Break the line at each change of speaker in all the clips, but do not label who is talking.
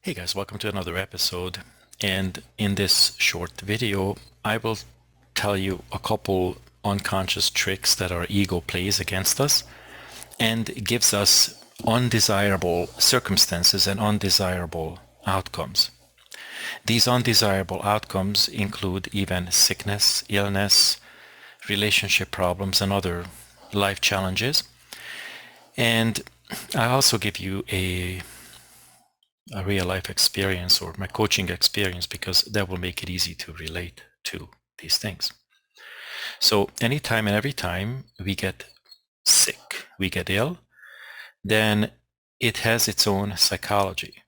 Hey guys, welcome to another episode. And in this short video, I will tell you a couple unconscious tricks that our ego plays against us and gives us undesirable circumstances and undesirable outcomes. These undesirable outcomes include even sickness, illness, relationship problems, and other life challenges. And I also give you a real life experience or my coaching experience because that will make it easy to relate to these things. So anytime and every time we get sick, we get ill, then it has its own psychology.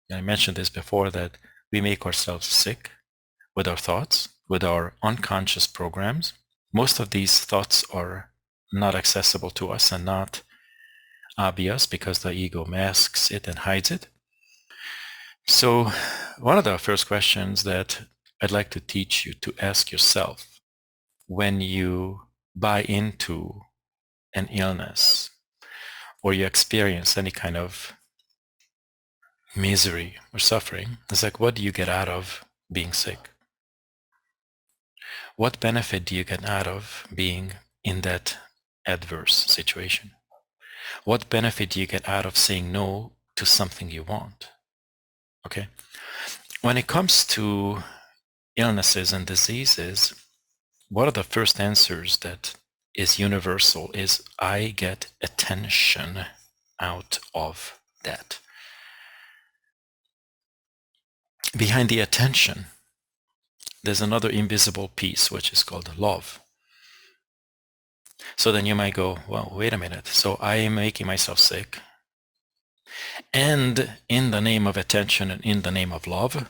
And I mentioned this before that we make ourselves sick with our thoughts, with our unconscious programs. Most of these thoughts are not accessible to us and not obvious because the ego masks it and hides it. So one of the first questions that I'd like to teach you to ask yourself when you buy into an illness or you experience any kind of misery or suffering is like, what do you get out of being sick? What benefit do you get out of being in that adverse situation? What benefit do you get out of saying no to something you want? Okay. When it comes to illnesses and diseases, one of the first answers that is universal is I get attention out of that. Behind the attention, there's another invisible piece, which is called love. So then you might go, well, wait a minute. So I am making myself sick. And in the name of attention and in the name of love,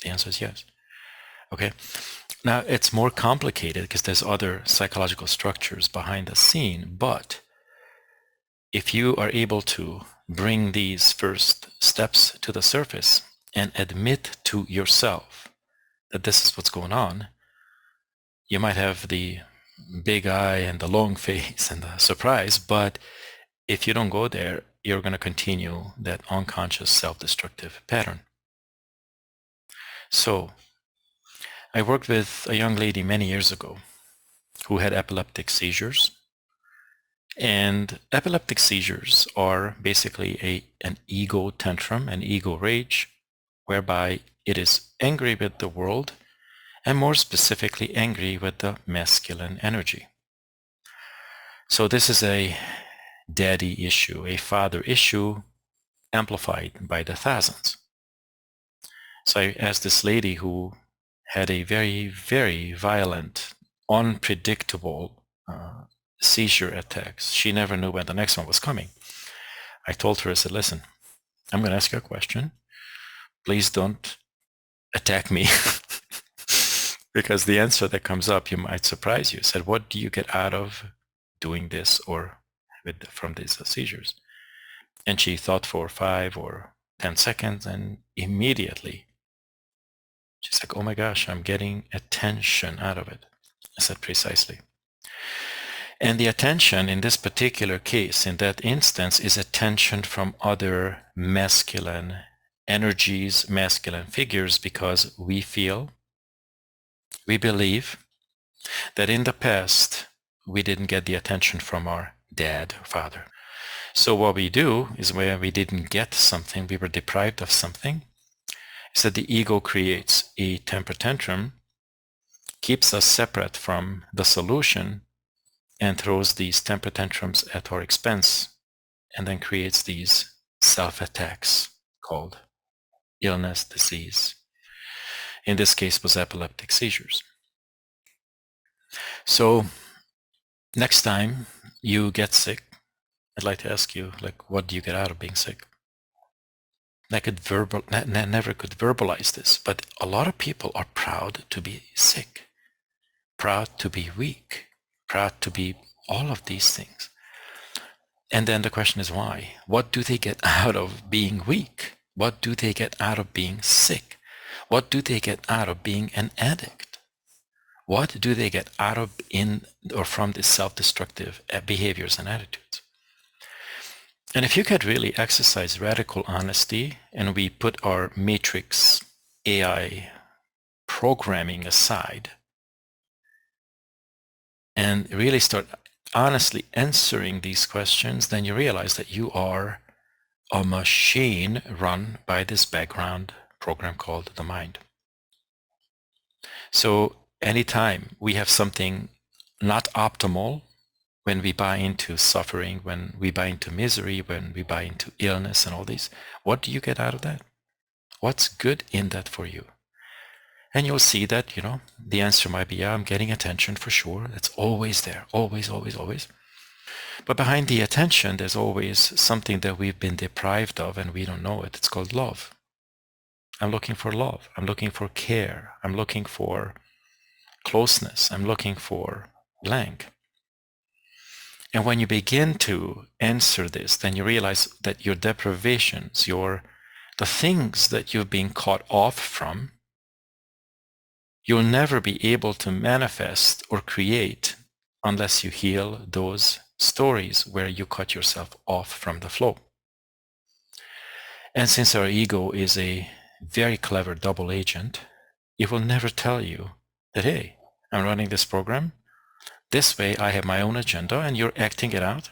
the answer is yes. Okay. Now it's more complicated because there's other psychological structures behind the scene, but if you are able to bring these first steps to the surface and admit to yourself that this is what's going on, you might have the big eye and the long face and the surprise, but if you don't go there, you're going to continue that unconscious self-destructive pattern. So I worked with a young lady many years ago who had epileptic seizures. And epileptic seizures are basically an ego tantrum, an ego rage, whereby it is angry with the world and more specifically angry with the masculine energy. So this is a daddy issue, a father issue amplified by the thousands. So I asked this lady who had a very, very violent, unpredictable seizure attacks. She never knew when the next one was coming. I told her, I said, listen, I'm going to ask you a question. Please don't attack me because the answer that comes up, you might surprise you. I said, what do you get out of doing this or from these seizures? And she thought for 5 or 10 seconds and immediately she's like, oh my gosh, I'm getting attention out of it. I said, precisely. And the attention in this particular case, in that instance, is attention from other masculine energies, masculine figures, because we believe that in the past, we didn't get the attention from our dad or father. So what we do is where we didn't get something, we were deprived of something, is that the ego creates a temper tantrum, keeps us separate from the solution, and throws these temper tantrums at our expense, and then creates these self-attacks called illness, disease. In this case, was epileptic seizures. So next time you get sick, I'd like to ask you, like, what do you get out of being sick? I never could verbalize this, but a lot of people are proud to be sick, proud to be weak, proud to be all of these things. And then the question is why? What do they get out of being weak? What do they get out of being sick? What do they get out of being an addict? What do they get out of in or from these self-destructive behaviors and attitudes? And if you could really exercise radical honesty and we put our matrix AI programming aside and really start honestly answering these questions, then you realize that you are a machine run by this background program called the mind. So anytime we have something not optimal, when we buy into suffering, when we buy into misery, when we buy into illness and all these, what do you get out of that? What's good in that for you? And you'll see that, the answer might be, yeah, I'm getting attention for sure. It's always there, always, always, always. But behind the attention, there's always something that we've been deprived of and we don't know it. It's called love. I'm looking for love. I'm looking for care. I'm looking for closeness. I'm looking for blank. And when you begin to answer this, then you realize that your deprivations, the things that you've been caught off from, you'll never be able to manifest or create unless you heal those stories where you cut yourself off from the flow. And since our ego is a very clever double agent, it will never tell you that, hey, I'm running this program. This way I have my own agenda and you're acting it out.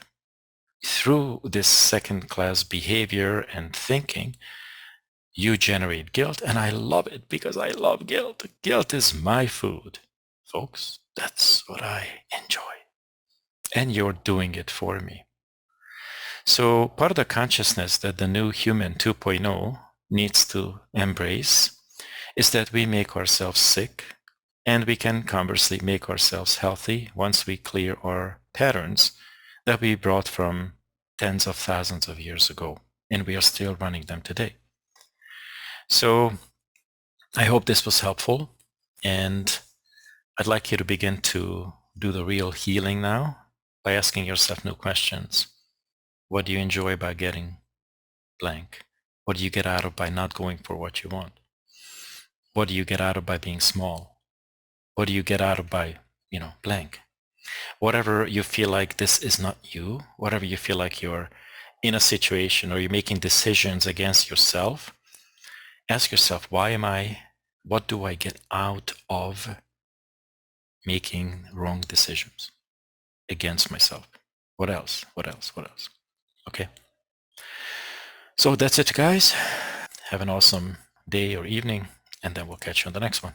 Through this second-class behavior and thinking, you generate guilt, and I love it because I love guilt. Guilt is my food. Folks, that's what I enjoy. And you're doing it for me. So part of the consciousness that the new human 2.0 needs to embrace is that we make ourselves sick, and we can conversely make ourselves healthy once we clear our patterns that we brought from tens of thousands of years ago, and we are still running them today. So I hope this was helpful, and I'd like you to begin to do the real healing now by asking yourself new questions. What do you enjoy by getting blank? What do you get out of by not going for what you want? What do you get out of by being small? What do you get out of by, blank? Whatever you feel like this is not you, whatever you feel like you're in a situation or you're making decisions against yourself, ask yourself, what do I get out of making wrong decisions against myself? What else? Okay. So that's it, guys. Have an awesome day or evening, and then we'll catch you on the next one.